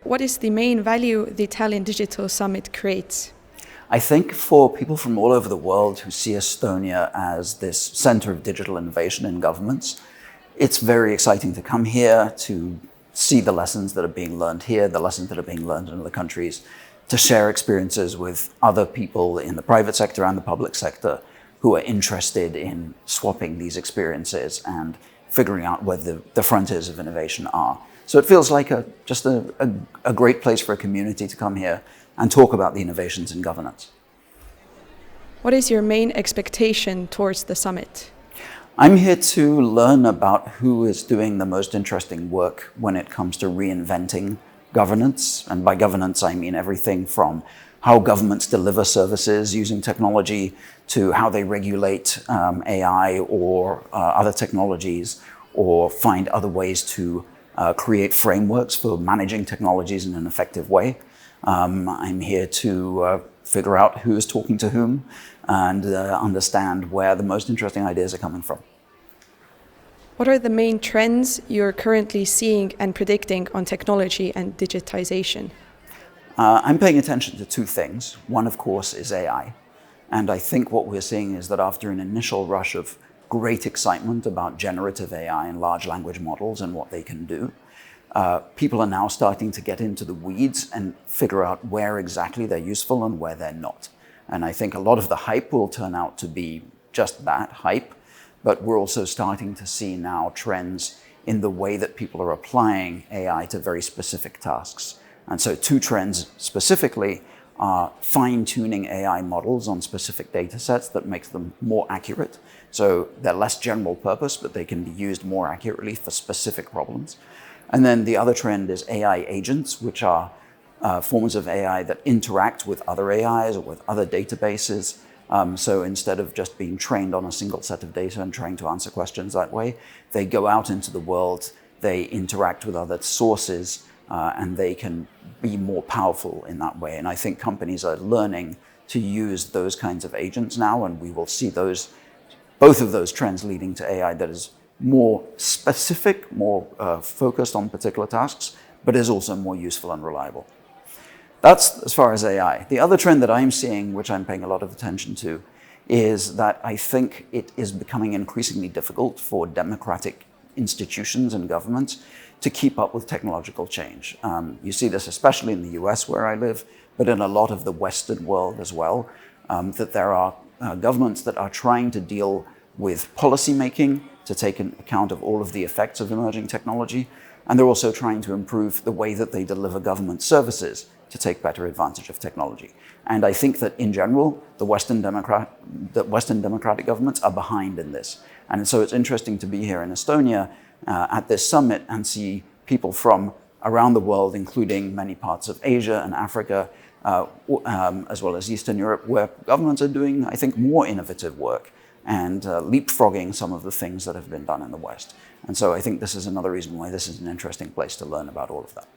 what is the main value the Tallinn Digital Summit creates? I think for people from all over the world who see Estonia as this center of digital innovation in governments, it's very exciting to come here, to see the lessons that are being learned here, the lessons that are being learned in other countries, to share experiences with other people in the private sector and the public sector who are interested in swapping these experiences and figuring out where the frontiers of innovation are. So it feels like just a great place for a community to come here and talk about the innovations in governance. What is your main expectation towards the summit? I'm here to learn about who is doing the most interesting work when it comes to reinventing governance. And by governance, I mean everything from how governments deliver services using technology to how they regulate AI or other technologies, or find other ways to create frameworks for managing technologies in an effective way. I'm here to figure out who is talking to whom and understand where the most interesting ideas are coming from. What are the main trends you're currently seeing and predicting on technology and digitization? I'm paying attention to two things. One, of course, is AI. And I think what we're seeing is that after an initial rush of great excitement about generative AI and large language models and what they can do, people are now starting to get into the weeds and figure out where exactly they're useful and where they're not. And I think a lot of the hype will turn out to be just that, hype, but we're also starting to see now trends in the way that people are applying AI to very specific tasks. And so two trends specifically are fine-tuning AI models on specific data sets that makes them more accurate. So they're less general purpose, but they can be used more accurately for specific problems. And then the other trend is AI agents, which are forms of AI that interact with other AIs or with other databases. So instead of just being trained on a single set of data and trying to answer questions that way, they go out into the world, they interact with other sources, and they can be more powerful in that way. And I think companies are learning to use those kinds of agents now, and we will see both of those trends leading to AI that is more specific, more focused on particular tasks, but is also more useful and reliable. That's as far as AI. The other trend that I'm seeing, which I'm paying a lot of attention to, is that I think it is becoming increasingly difficult for democratic institutions and governments to keep up with technological change. You see this especially in the US where I live, but in a lot of the Western world as well, that there are governments that are trying to deal with policy making to take account of all of the effects of emerging technology, and they're also trying to improve the way that they deliver government services to take better advantage of technology. And I think that in general, the Western democratic governments are behind in this. And so it's interesting to be here in Estonia at this summit and see people from around the world, including many parts of Asia and Africa, as well as Eastern Europe, where governments are doing, I think, more innovative work and leapfrogging some of the things that have been done in the West. And so I think this is another reason why this is an interesting place to learn about all of that.